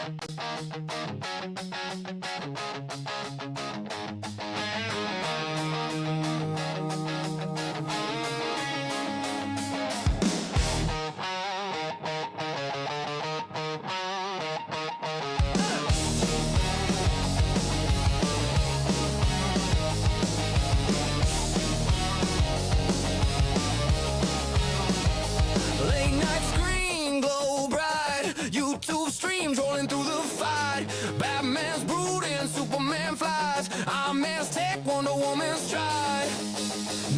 Late night screen glow bright, YouTube streams rolling through the fight. Batman's brooding, Superman flies, Iron Man's tech, Wonder Woman's stride.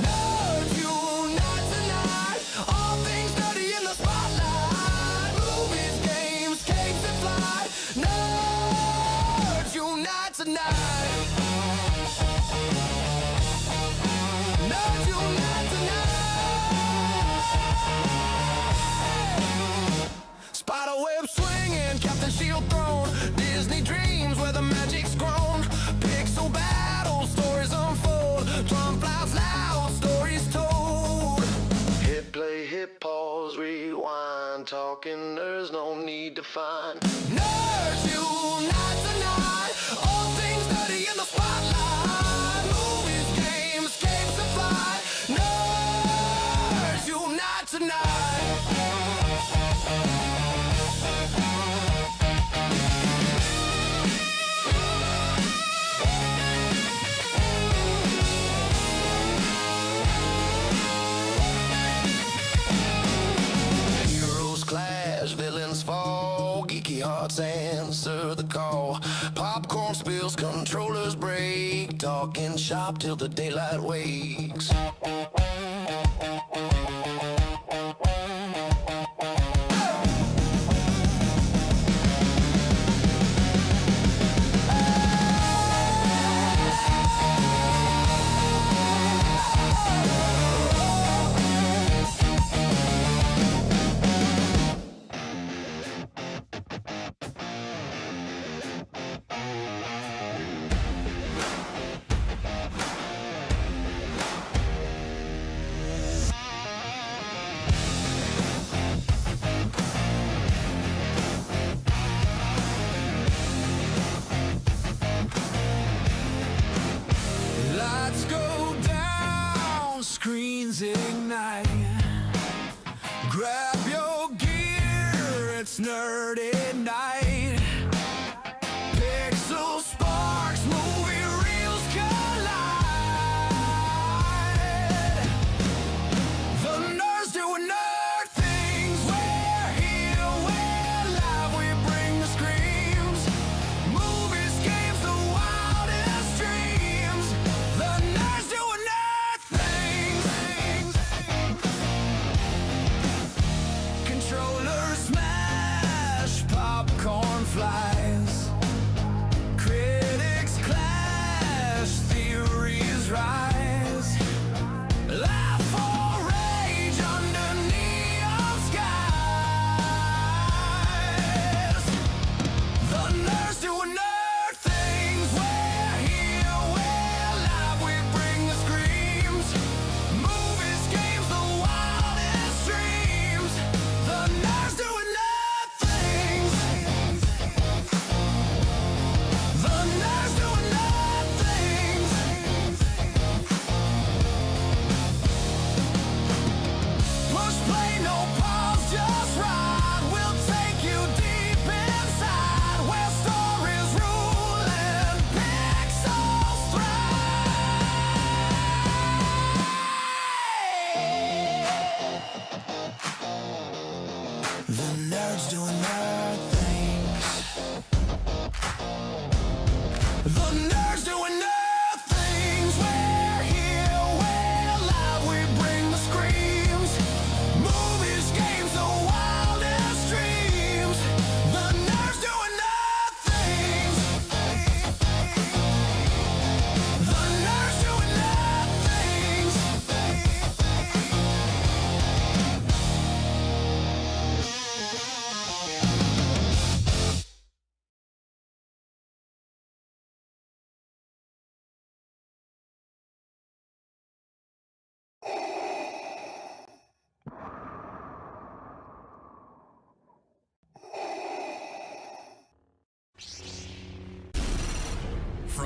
Nerds unite tonight, all things nerdy in the spotlight. Movies, games, cakes and fly. Nerds unite tonight. Nerds unite tonight. Spiderweb swinging, Captain Shield thrown, Disney dreams where the magic's grown. Pixel battle, stories unfold, drum flies loud, stories told. Hit play, hit pause, rewind, talking nerds, no need to find. Nerds unite tonight, all things nerdy in the spotlight. Movies, games, capes and fly. Nerds unite tonight. Heroes clash, villains fall, geeky hearts answer the call. Popcorn spills, controllers break, talking shop till the daylight wakes. Lights go down, screens ignite. Grab your gear, it's nerdy night. Pixel sparks, movie reels collide. The nerds doing nerd things. We're here, we're live, we bring the screams. Movies, games, the wildest dreams. The nerds doing nerd things.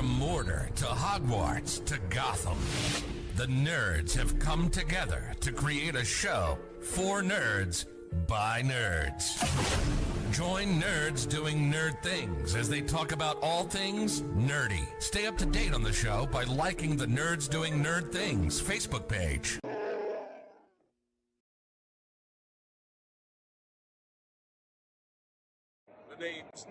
From Mordor to Hogwarts to Gotham, the nerds have come together to create a show for nerds by nerds. Join nerds doing nerd things as they talk about all things nerdy. Stay up to date on the show by liking the Nerds Doing Nerd Things Facebook page. My name's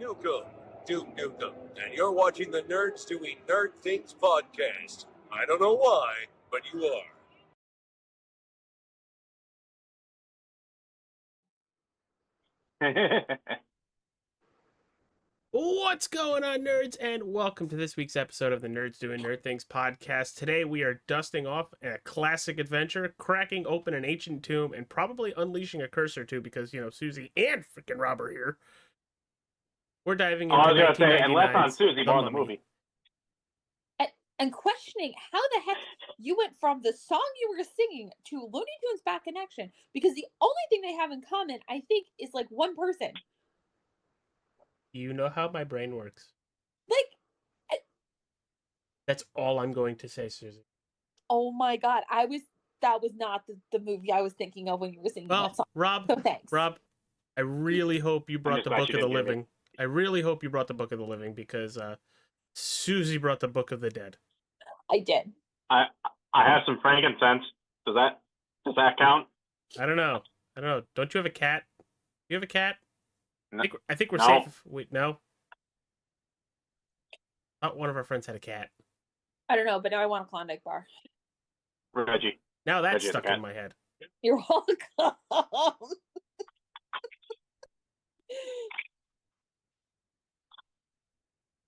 Duke Nukem, and you're watching the Nerds Doing Nerd Things podcast. I don't know why, but you are. What's going on, nerds, and welcome to this week's episode of the Nerds Doing Nerd Things podcast. Today we are dusting off a classic adventure, cracking open an ancient tomb, and probably unleashing a curse or two because, you know, Susie and freaking Rob are here. We're diving into I was going to say, and less 1999's on Susie, more on the Mummy. movie. And questioning how the heck you went from the song you were singing to Looney Tunes Back in Action, because the only thing they have in common, I think, is like one person. You know how my brain works. Like, That's all I'm going to say, Susie. oh my god, that was not the movie I was thinking of when you were singing Well, that song. Rob, So thanks. I really hope you brought just the glad Book she of the didn't hear me. Living. I really hope you brought the Book of the Living because Susie brought the Book of the Dead. I did. I have some frankincense. Does that count? I don't know. Don't you have a cat? You have a cat? No. I think we're No. safe. Wait, no. Thought one of our friends had a cat. I don't know, but now I want a Klondike bar. Reggie. Now that's Reggie has a stuck cat. in my head. You're welcome.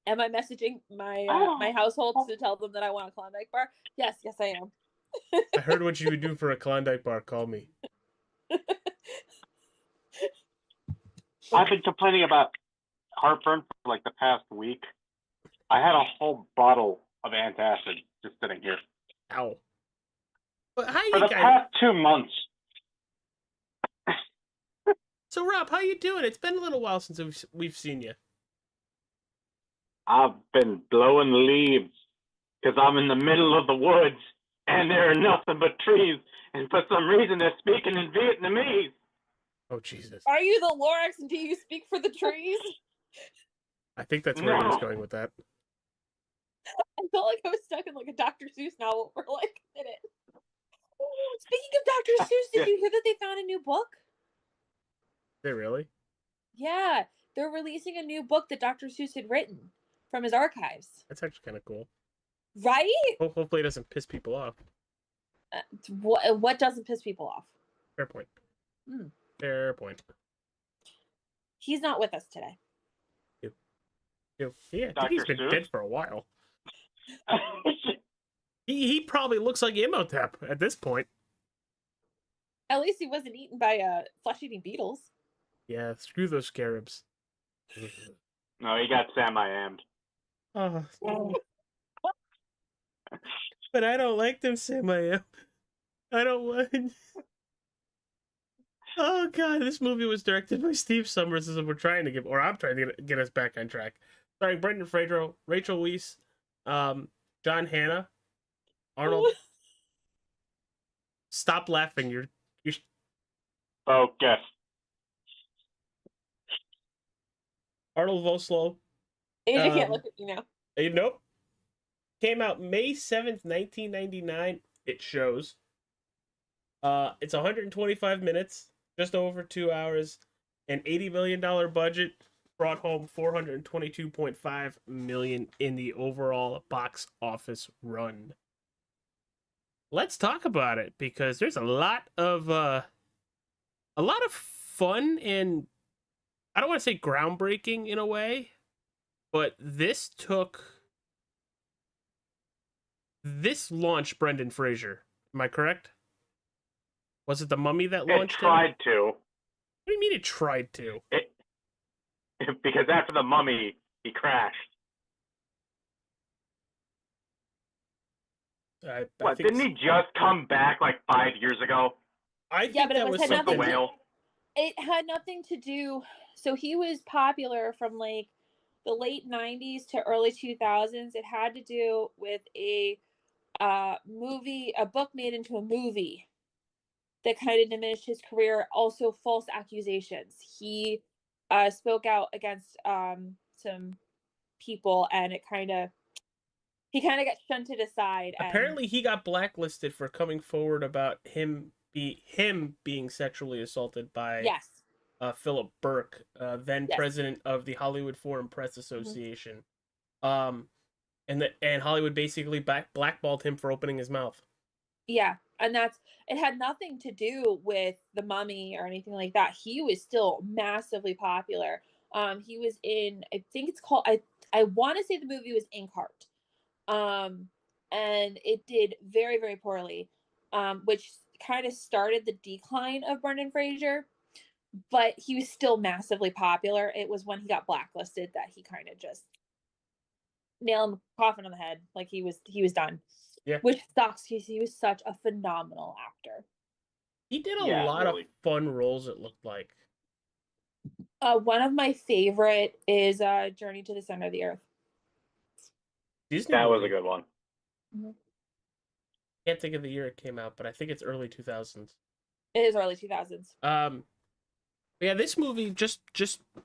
Am I messaging my household to tell them that I want a Klondike bar? Yes, I am. I heard what you would do for a Klondike bar. Call me. I've been complaining about heartburn for like the past week. I had a whole bottle of antacid just sitting here. Ow. But how For you the guys? past 2 months. So Rob, how you doing? It's been a little while since we've seen you. I've been blowing leaves because I'm in the middle of the woods and there are nothing but trees. And for some reason, they're speaking in Vietnamese. Oh Jesus! Are you the Lorax and do you speak for the trees? I think that's where I was No. going with that. I felt like I was stuck in like a Dr. Seuss novel for like a minute. Oh, speaking of Dr. Seuss, did you hear that they found a new book? They really? Yeah, they're releasing a new book that Dr. Seuss had written from his archives. That's actually kind of cool. Right? Hopefully, it doesn't piss people off. What doesn't piss people off? Fair point. Hmm. Fair point. He's not with us today. Yeah, I think he's Dr. been Seuss? dead for a while. He probably looks like Imhotep at this point. At least he wasn't eaten by flesh-eating beetles. Yeah, screw those scarabs. No, he got Sam-I-ammed. Oh. But I don't like them, Sam. I don't want. Oh god, this movie was directed by Steve Summers, as I'm trying to get us back on track. Starring Brendan Fraser, Rachel Weisz, John Hannah, Arnold. Stop laughing. You're Focus. Arnold Vosloo. AJ can't look at me now. Nope. Came out May 7th, 1999. It shows. It's 125 minutes, just over 2 hours, an $80 million budget, brought home $422.5 million in the overall box office run. Let's talk about it because there's a lot of fun and I don't want to say groundbreaking in a way, but this launched Brendan Fraser. Am I correct? Was it The Mummy that It launched him? tried to. What do you mean it tried to? Because after the Mummy, he crashed. I What, think didn't he just come back like 5 years ago? I think Yeah, but it that was was had With the nothing something. to- whale? It had nothing to do. So he was popular from like the late 90s to early 2000s. It had to do with a book made into a movie that kind of diminished his career. Also, false accusations. He spoke out against some people, and he kind of got shunted aside. And Apparently, he got blacklisted for coming forward about him being sexually assaulted by yes, Philip Burke, then yes. president of the Hollywood Foreign Press Mm-hmm. Association. And Hollywood basically blackballed him for opening his mouth. Yeah, and it had nothing to do with the Mummy or anything like that. He was still massively popular. He was in, I think it's called, I want to say the movie was Inkheart. And it did very, very poorly, which kind of started the decline of Brendan Fraser. But he was still massively popular. It was when he got blacklisted that he kind of just nailed the coffin on the head. Like he was done. Yeah. Which sucks because he was such a phenomenal actor. He did a Yeah, lot really. of fun roles, it looked like. One of my favorite is Journey to the Center of the Earth. Disney That was movie. a good one. Mm-hmm. Can't think of the year it came out, but I think it's early 2000s. It is early 2000s. Yeah, this movie, just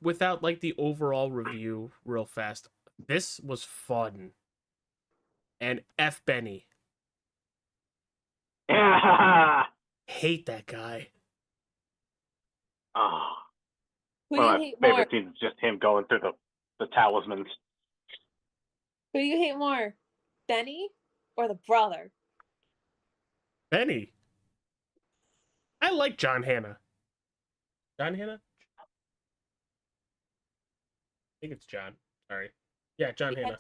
without like the overall review real fast, this was fun. And F. Benny. Yeah. Hate that guy. Oh, Who one do of you my hate more? favorite scenes is just him going through the talismans. Who do you hate more? Benny or the brother? Benny. I like John Hannah. John Hannah? I think it's John. Sorry. Yeah, John Hannah.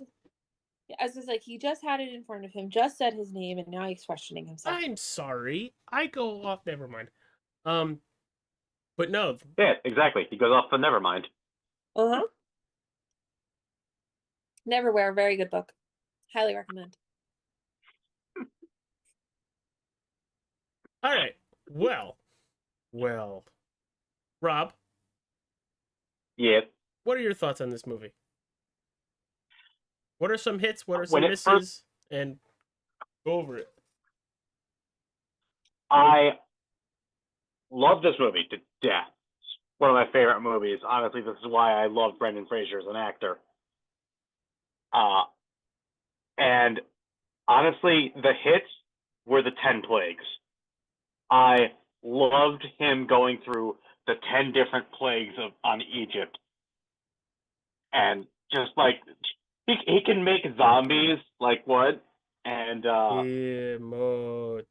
Yeah, I was just like, he just had it in front of him, just said his name, and now he's questioning himself. I'm sorry. I go off. Never mind. But no. Yeah, exactly. He goes off the Nevermind. Uh-huh. Neverwhere, very good book. Highly recommend. All right. Well. Rob, Yeah. what are your thoughts on this movie? What are some hits? What are some When it misses? first- And go over it. I love this movie to death. It's one of my favorite movies. Honestly, this is why I love Brendan Fraser as an actor. And honestly, the hits were the 10 Plagues. I loved him going through the 10 different plagues on Egypt. And just like, he can make zombies, like what? And, Imhotep.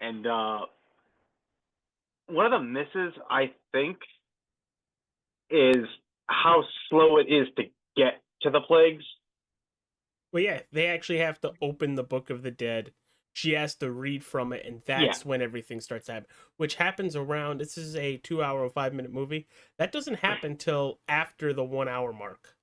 And, one of the misses, I think, is how slow it is to get to the plagues. Well, yeah, they actually have to open the Book of the Dead. She has to read from it, and that's when everything starts happening. Which happens around, this is a 2-hour, 5-minute movie. That doesn't happen till after the 1-hour mark.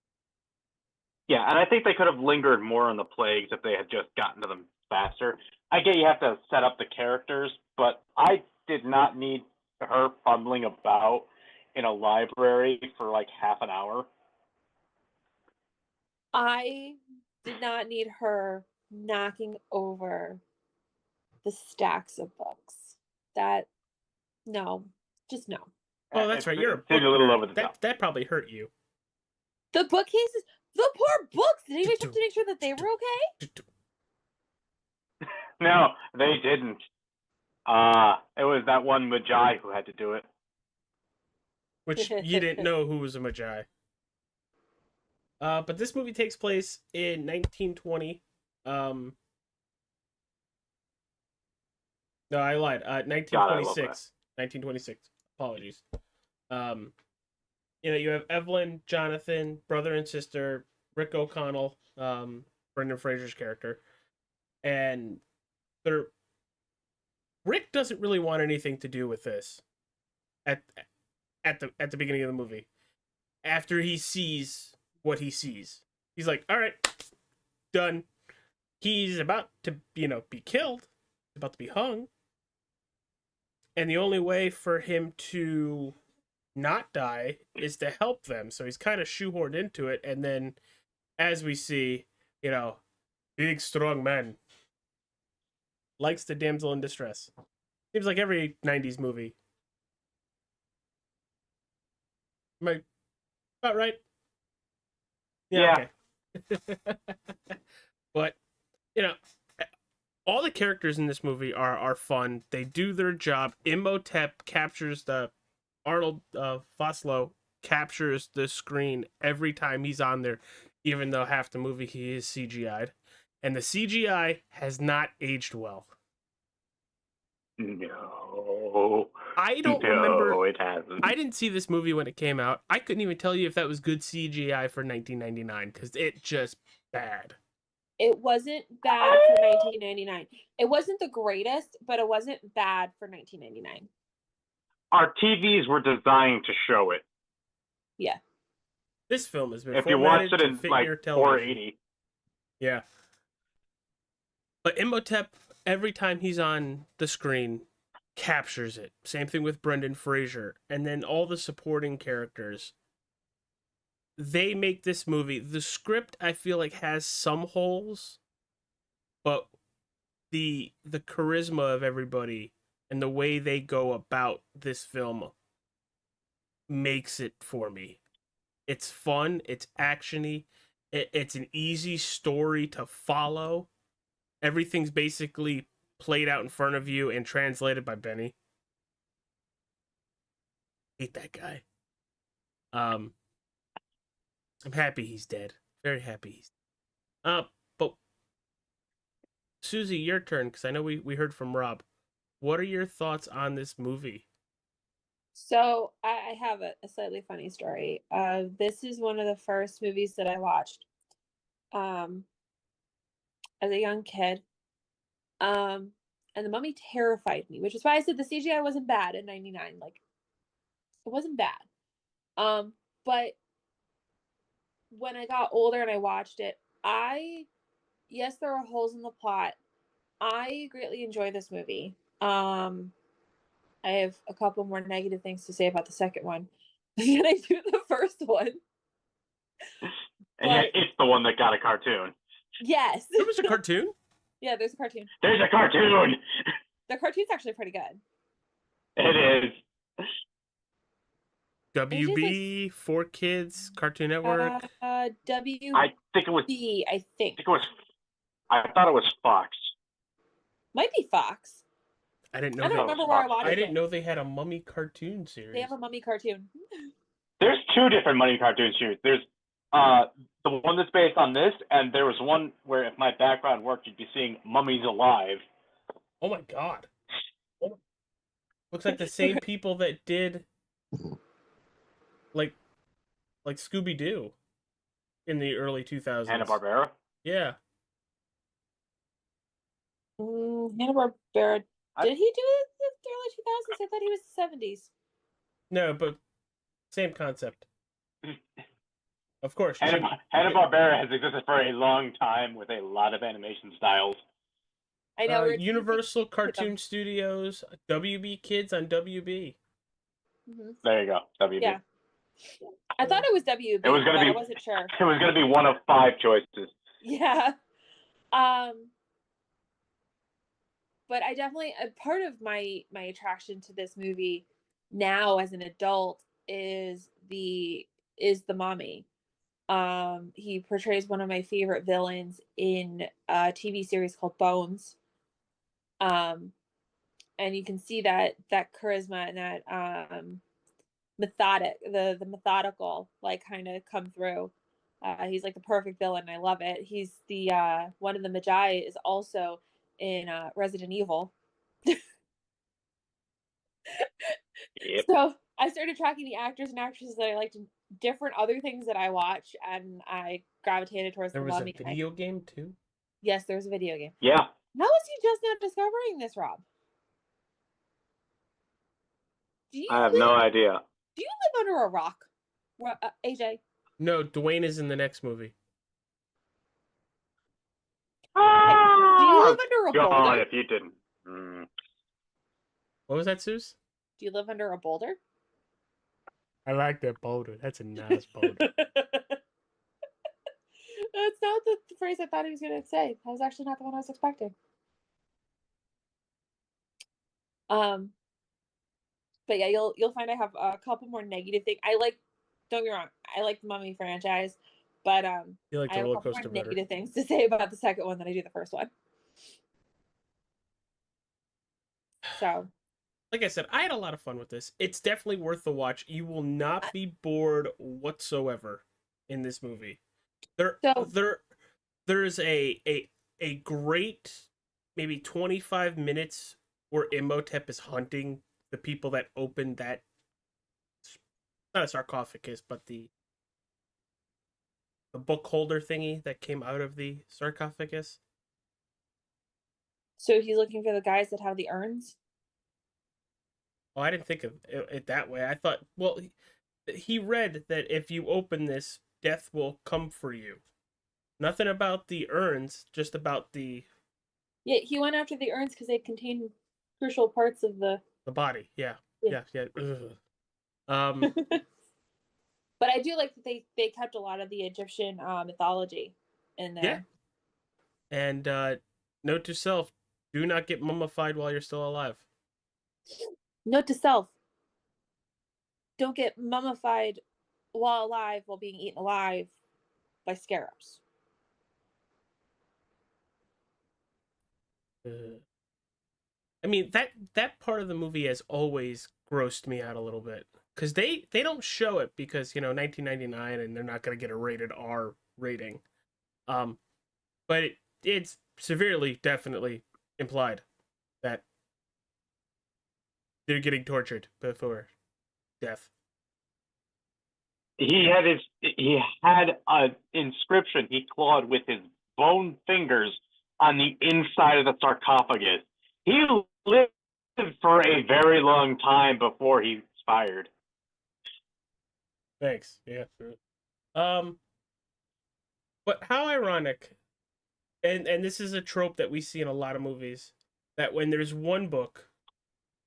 Yeah, and I think they could have lingered more on the plagues if they had just gotten to them faster. I get you have to set up the characters, but I did not need her fumbling about in a library for like half an hour. I did not need her knocking over the stacks of books. No. Oh, that's right. You're a It seemed a little book over the nerd. top. That probably hurt you. The bookcases, the poor books. Did anybody check to make sure that they were okay? No, they didn't. It was that one Magi who had to do it. Which you didn't know who was a Magi. But this movie takes place in 1920. No, I lied. 1926. 1926. Apologies. You have Evelyn, Jonathan, brother and sister, Rick O'Connell, Brendan Fraser's character, and Rick doesn't really want anything to do with this at the beginning of the movie. After he sees what he sees, he's like, "All right, done." He's about to, be killed, about to be hung, and the only way for him to not die is to help them. So he's kind of shoehorned into it. And then, as we see, big, strong man likes the damsel in distress. Seems like every 90s movie. Am I about right? Yeah. Okay. But, you know, all the characters in this movie are fun. They do their job. Imhotep captures Arnold Foslo captures the screen every time he's on there, even though half the movie he is CGI'd. And the CGI has not aged well. No. I don't remember. No, it hasn't. I didn't see this movie when it came out. I couldn't even tell you if that was good CGI for 1999 because it just bad. It wasn't bad for 1999. It wasn't the greatest, but it wasn't bad for 1999. Our TVs were designed to show it. Yeah. This film has been If you watch formatted it to in fit like your television. 480. Yeah. But Imhotep, every time he's on the screen, captures it. Same thing with Brendan Fraser. And then all the supporting characters. They make this movie. The script, I feel like, has some holes. But the charisma of everybody and the way they go about this film makes it for me. It's fun. It's actiony. It's an easy story to follow. Everything's basically played out in front of you and translated by Benny. Hate that guy. I'm happy he's dead. Very happy he's dead. But Susie, your turn, because I know we heard from Rob. What are your thoughts on this movie? So I have a slightly funny story. This is one of the first movies that I watched as a young kid. And The Mummy terrified me, which is why I said the CGI wasn't bad in 99. Like, it wasn't bad. But when I got older and I watched it, yes, there are holes in the plot. I greatly enjoy this movie. I have a couple more negative things to say about the second one than I do the first one. And yet it's the one that got a cartoon. Yes. There was a cartoon? Yeah, there's a cartoon. There's a cartoon! The cartoon's actually pretty good. It is. WB, 4Kids, Cartoon Network. WB, I think it was. I thought it was Fox. Might be Fox. I didn't know. I don't remember where I watched it. I didn't know they had a Mummy cartoon series. They have a Mummy cartoon. There's two different Mummy cartoon series. There's the one that's based on this, and there was one where if my background worked, you'd be seeing Mummies Alive. Oh my god. Looks like the same people that did like Scooby-Doo in the early 2000s. Hanna-Barbera? Yeah. Hanna-Barbera. Did he do it in the early 2000s? I thought he was the 70s. No, but same concept. Of course. Hanna-Barbera has existed for a long time with a lot of animation styles. I know. Universal Cartoon Studios, WB Kids on WB. Mm-hmm. There you go, WB. Yeah. I thought it was WB, but I wasn't sure. It was going to be one of 5 choices. Yeah. But I definitely, a part of my attraction to this movie now as an adult is the Mummy. He portrays one of my favorite villains in a TV series called Bones. And you can see that charisma and that the methodical like kind of come through. He's like the perfect villain. I love it. He's the one of the Magi is also in Resident Evil. Yep. So I started tracking the actors and actresses that I liked in different other things that I watch, and I gravitated towards There the was Mummy. a video game too? Yes, there's a video game. Yeah. How is he just now discovering this, Rob? I have no idea. Do you live under a rock, AJ? No, Dwayne is in the next movie. Do you live under a God, boulder? if you didn't. What was that, Suze? Do you live under a boulder? I like that boulder. That's a nice boulder. That's not the phrase I thought he was going to say. That was actually not the one I was expecting. Um, but yeah, you'll find I have a couple more negative things. Don't get me wrong, I like the Mummy franchise, but You like I the have a roller couple more coaster better. negative things to say about the second one than I do the first one. So, Like I said, I had a lot of fun with this. It's definitely worth the watch. You will not be bored whatsoever in this movie. There, so there, there's a great maybe 25 minutes where Imhotep is hunting the people that opened that, not a sarcophagus, but the book holder thingy that came out of the sarcophagus. so he's looking for the guys that have the urns. Oh, I didn't think of it that way. I thought, well, he read that if you open this, death will come for you. Nothing about the urns, just about the Yeah, he went after the urns because they contain crucial parts of the. body. Yeah, Yeah. yeah. Ugh. Um, But I do like that they kept a lot of the Egyptian mythology in yeah. there. And note to self: do not get mummified while you're still alive. Note to self: don't get mummified while alive while being eaten alive by scarabs. Ugh. I mean that part of the movie has always grossed me out a little bit because they don't show it because 1999 and they're not gonna get a rated R rating. Um, but it's severely, definitely implied that they're getting tortured before death. He had an inscription he clawed with his bone fingers on the inside of the sarcophagus. He lived for a very long time before he expired. Thanks. Yeah. Um, but how ironic, and this is a trope that we see in a lot of movies, that when there's one book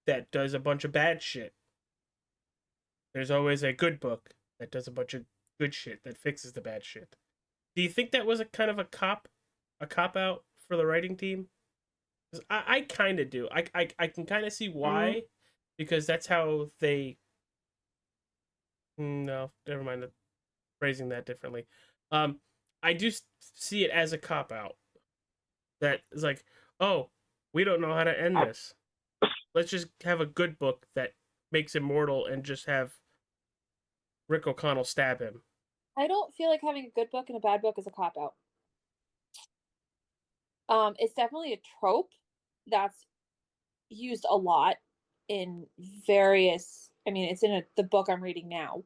that does a bunch of bad shit, there's always a good book that does a bunch of good shit that fixes the bad shit. Do you think that was a kind of a cop out for the writing team? 'Cause I kind of do. I can kind of see why, because that's how they. No, never mind. Phrasing that differently. Um, I do see it as a cop out. That is like, oh, we don't know how to end this. Let's just have a good book that makes him mortal and just have Rick O'Connell stab him. I don't feel like having a good book and a bad book is a cop out. It's definitely a trope that's used a lot in various. I mean, it's in the book I'm reading now,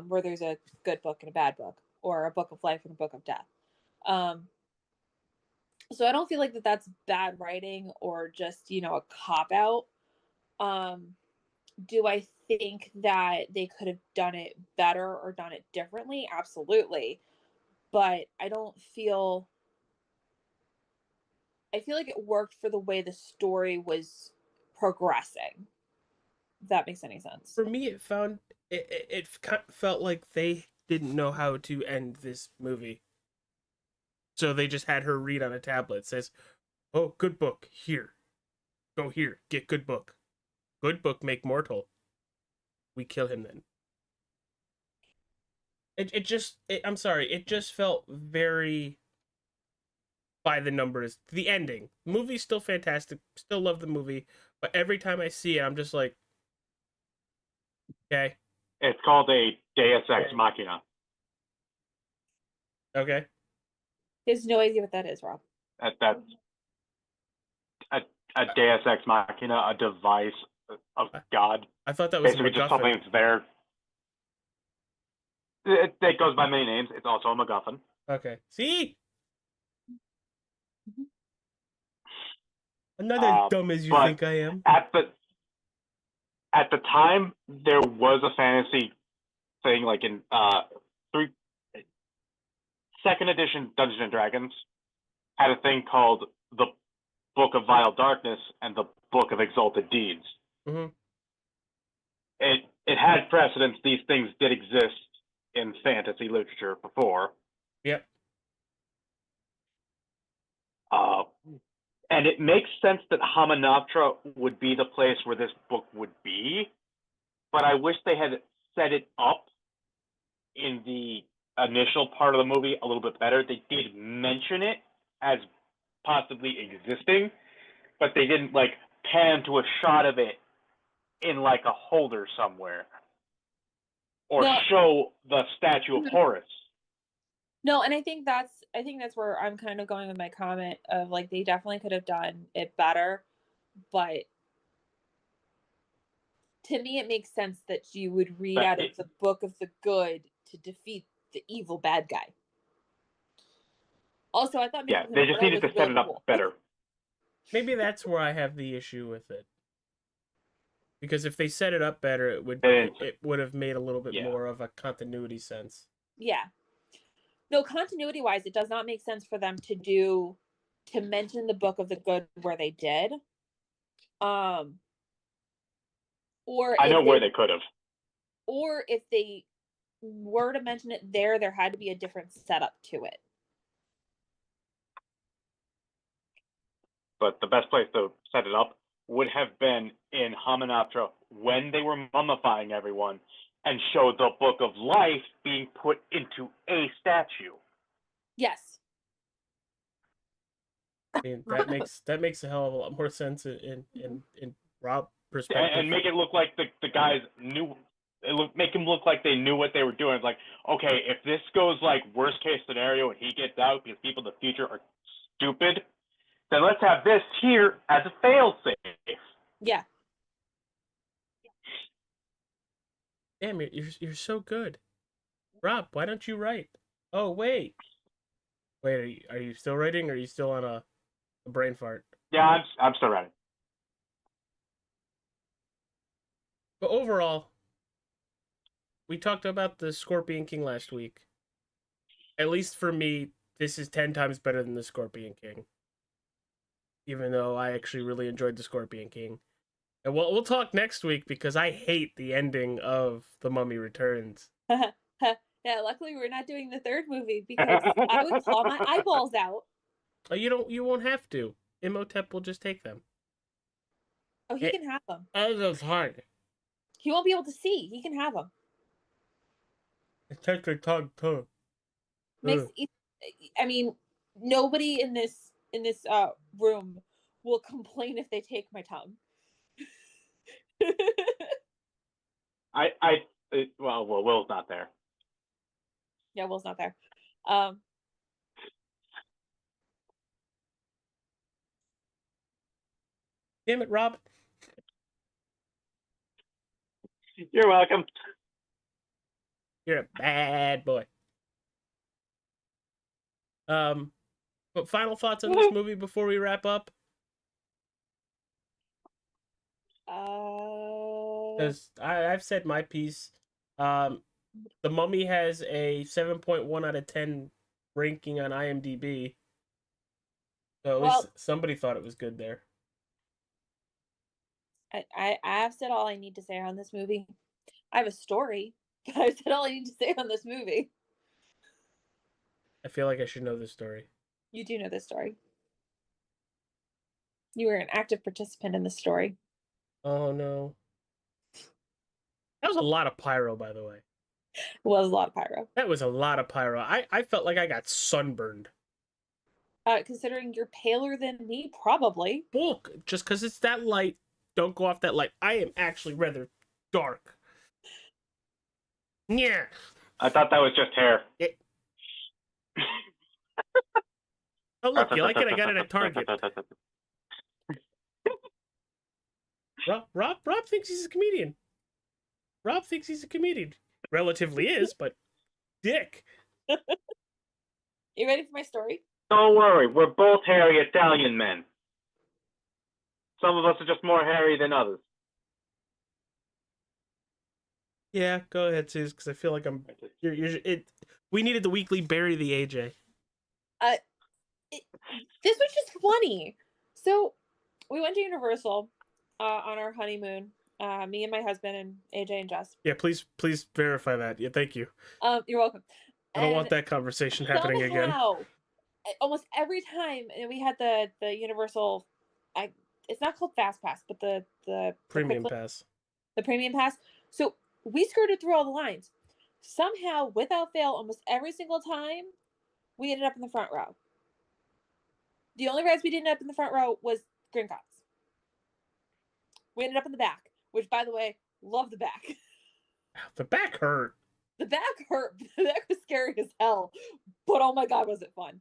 where there's a good book and a bad book, or a book of life and a book of death. Um, so I don't feel like that's bad writing or just a cop out. Um, do I think that they could have done it better or done it differently? Absolutely, but I feel like it worked for the way the story was progressing. If that makes any sense. For me, it felt like they didn't know how to end this movie, so they just had her read on a tablet. It says, "Oh, good book here. Go here. Get good book. Good book make mortal. We kill him then." I'm sorry. It just felt very by the numbers. The ending, the movie's still fantastic. Still love the movie, but every time I see it, I'm just like, okay, It's called a Deus Ex Machina. okay. There's no idea what that is, Rob. That's a Deus Ex Machina, a device of God. I thought that was a Basically, just something MacGuffin. that's there. It goes by many names. It's also a MacGuffin. Okay, see, Mhm. I'm not as dumb as you but think I am. At the time, there was a fantasy thing like in second edition Dungeons and Dragons had a thing called the Book of Vile Darkness and the Book of Exalted Deeds. Mm-hmm. It it had precedence. These things did exist in fantasy literature before. Yep. And it makes sense that Hamunaptra would be the place where this book would be, but I wish they had set it up in the initial part of the movie a little bit better. They did mention it as possibly existing, but they didn't like pan to a shot of it in like a holder somewhere or No. show the statue of Horus. No, and I think that's where I'm kind of going with my comment of like they definitely could have done it better, but to me it makes sense that you would read But out of the book of the good to defeat the evil bad guy. Also, I thought Yeah, making they him just immortal needed to was set really it up cool. better. Maybe that's where I have the issue with it. Because if they set it up better, it would have made a little bit more of a continuity sense. Yeah. No, continuity wise, it does not make sense for them to mention the book of the good where they did. Or I know where they could have. Or if they were to mention it there had to be a different setup to it. But the best place to set it up would have been in Hamunaptra when they were mummifying everyone and show the Book of Life being put into a statue. Yes. I mean, that makes a hell of a lot more sense in Rob's perspective. And make it look like the guys knew. Make them look like they knew what they were doing. It's like, okay, if this goes like worst case scenario and he gets out because people in the future are stupid, then let's have this here as a fail-safe. Yeah. Damn, you're so good, Rob. Why don't you write? Oh wait, are you still writing? Or are you still on a brain fart? Yeah, I'm still writing. But overall, we talked about the Scorpion King last week. At least for me, this is 10 times better than the Scorpion King. Even though I actually really enjoyed the Scorpion King. And we'll talk next week because I hate the ending of The Mummy Returns. Yeah, luckily we're not doing the third movie because I would claw my eyeballs out. Oh, you won't have to. Imhotep will just take them. Oh, he can have them. That's hard. He won't be able to see. He can have them. Take your tongue too. I mean, nobody in this room will complain if they take my tongue. Well, Will's not there. Yeah, Will's not there. Damn it, Rob. You're welcome. You're a bad boy. But final thoughts on this movie before we wrap up? Because I've said my piece. The Mummy has a 7.1 out of 10 ranking on IMDb. So at least somebody thought it was good there. I have said all I need to say on this movie. I have a story, but I've said all I need to say on this movie. I feel like I should know this story. You do know this story. You were an active participant in this story. Oh, no. That was a lot of pyro, by the way. It was a lot of pyro. That was a lot of pyro. I felt like I got sunburned. Considering you're paler than me, probably. Bulk, just because it's that light, don't go off that light. I am actually rather dark. Yeah. I thought that was just hair. Oh, look, you like it? I got it at Target. Rob thinks he's a comedian. Rob thinks he's a comedian. Relatively is, but dick. You ready for my story? Don't worry, we're both hairy Italian men. Some of us are just more hairy than others. Yeah, go ahead, Suze, because I feel like we needed the weekly bury the AJ. This was just funny. So we went to Universal on our honeymoon Me and my husband and AJ and Jess. Yeah, please verify that. Yeah, thank you. You're welcome. I don't want And that conversation happening again. somehow, almost every time, and we had the Universal, it's not called Fast Pass, but the Premium quick- pass. the premium pass. So we skirted through all the lines. Somehow, without fail, almost every single time, we ended up in the front row. The only rides we didn't end up in the front row was Gringotts. We ended up in the back, which, by the way, love the back. The back hurt. The back hurt. The back was scary as hell, but oh my god, was it fun!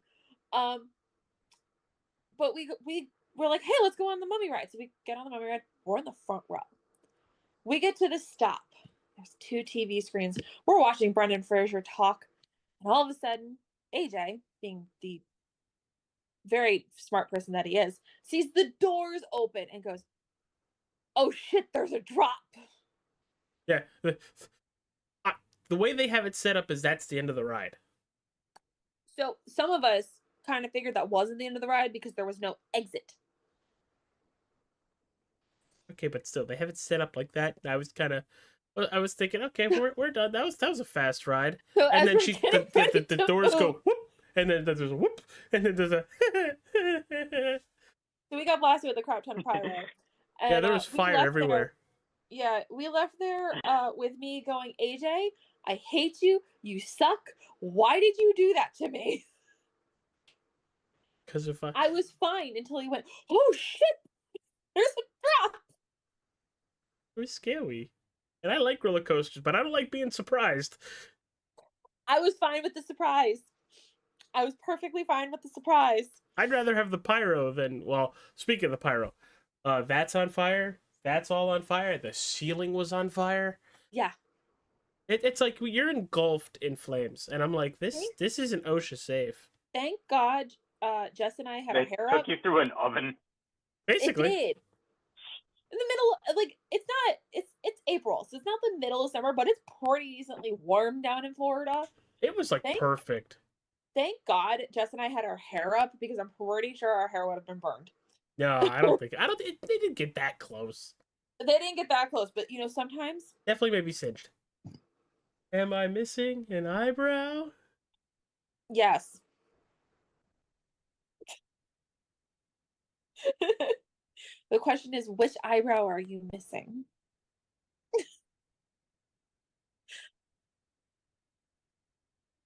But we were like, hey, let's go on the mummy ride. So we get on the mummy ride. We're in the front row. We get to the stop. There's 2 TV screens. We're watching Brendan Fraser talk, and all of a sudden, AJ, being the very smart person that he is, sees the doors open and goes, "Oh shit, there's a drop." Yeah. The way they have it set up is that's the end of the ride. So some of us kind of figured that wasn't the end of the ride because there was no exit. Okay, but still, they have it set up like that. I was thinking, okay, we're done. That was a fast ride. So And then as we're getting ready the to doors go move- whoop, and then there's a whoop, and then there's a. So we got blasted with a crap ton of pyro. And, Yeah, there was we fire left everywhere. there, we left there with me going, AJ, I hate you. You suck. Why did you do that to me? Because if I was fine until he went, oh shit, there's a drop. it was scary, and I like roller coasters, but I don't like being surprised. I was fine with the surprise. I was perfectly fine with the surprise. I'd rather have the pyro than, well, speaking of the pyro, that's on fire. That's all on fire. The ceiling was on fire. Yeah. It's like you're engulfed in flames, and I'm like, this isn't OSHA safe. Thank God Jess and I had our They hair took up. you through an oven. Basically, It did. In the middle, like it's April, so it's not the middle of summer, but it's pretty decently warm down in Florida. it was like perfect. Thank God Jess and I had our hair up because I'm pretty sure our hair would have been burned. No, they didn't get that close. They didn't get that close, but sometimes. Definitely maybe singed. Am I missing an eyebrow? Yes. The question is, which eyebrow are you missing?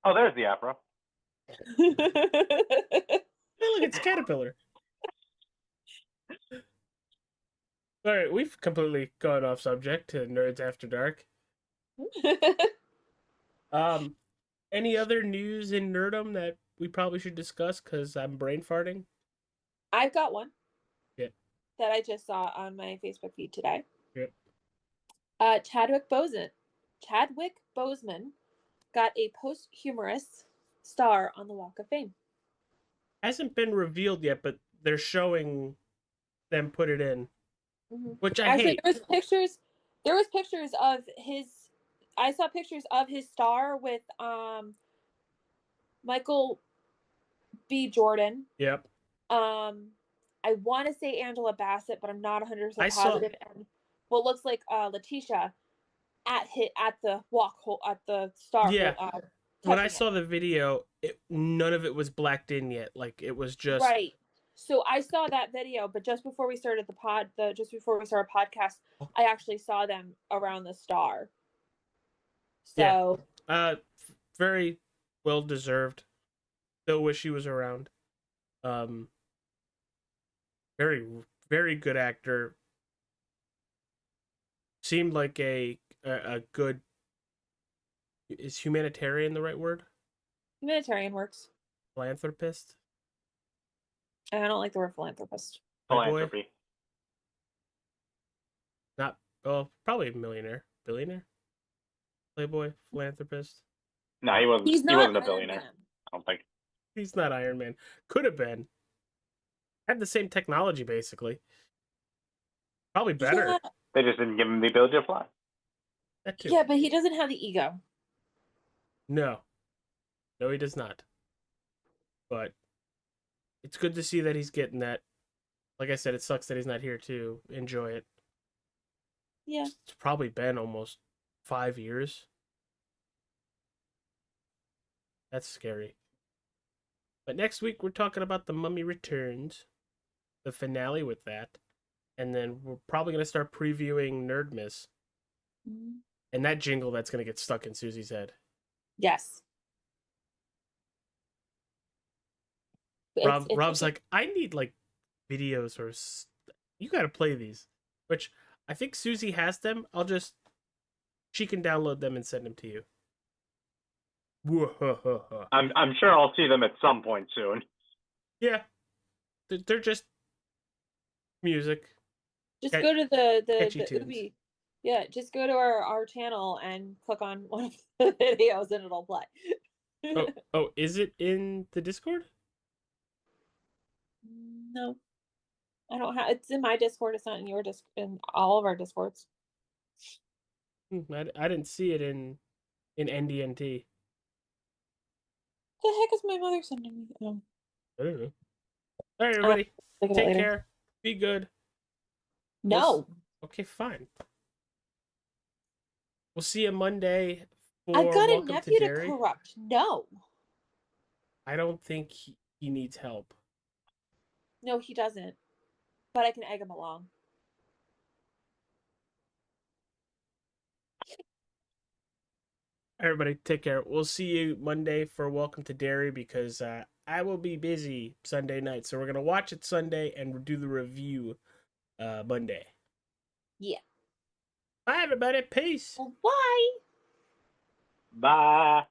Oh, there's the afro. Hey, look, it's Caterpillar. All right, we've completely gone off subject to Nerds After Dark. Any other news in nerdom that we probably should discuss? Because I'm brain farting. I've got one. Yeah. That I just saw on my Facebook feed today. Yep. Chadwick Boseman got a posthumous star on the Walk of Fame. Hasn't been revealed yet, but they're showing them put it in, which I Actually, hate. There was pictures of his. I saw pictures of his star with Michael B. Jordan. Yep. I want to say Angela Bassett, but I'm not 100% I saw- positive. And what looks like Letitia at the at the star. Yeah. When I touching saw the video, none of it was blacked in yet. Like it was just right. So I saw that video, but just before we started just before we started podcast, I actually saw them around the star. So very well deserved. Still wish he was around. Very, very good actor. Seemed like a good. Is humanitarian the right word? humanitarian works. Philanthropist. And I don't like the word philanthropist. Playboy? Philanthropy. Not probably a millionaire, billionaire. Playboy, philanthropist. No, he wasn't. He's He not wasn't a Iron billionaire. Man. I don't think. He's not Iron Man. Could have been. Had the same technology basically. Probably better. Yeah, They just didn't give him the ability to fly. That too. yeah, but he doesn't have the ego. No, he does not. But it's good to see that he's getting that. Like I said, it sucks that he's not here to enjoy it. Yeah. It's probably been almost 5 years. That's scary. But next week we're talking about The Mummy Returns, the finale with that, and then we're probably gonna start previewing Nerdmas, Mhm. and that jingle that's gonna get stuck in Susie's head. Yes. Rob's like, I need like videos or you gotta play these, which I think Susie has them. She can download them and send them to you. I'm sure I'll see them at some point soon. Yeah, they're just music. just Cat- go to the catchy tunes. Ubi. Yeah, just go to our channel and click on one of the videos and it'll play. Oh, is it in the Discord? No, I don't have. It's in my Discord. It's not in your Discord. In all of our Discords. I didn't see it in NDNT. The heck is my mother sending me? Oh. I don't know. All right, everybody, Look at it take later. care. Be good. No, Okay, fine. We'll see you Monday for I've got a Welcome nephew to to Derry. corrupt. No, I don't think he needs help. no, he doesn't. But I can egg him along. Everybody, take care. We'll see you Monday for Welcome to Derry because I will be busy Sunday night. So we're gonna watch it Sunday and do the review Monday. Yeah. Bye, everybody. Peace. Well, bye. Bye.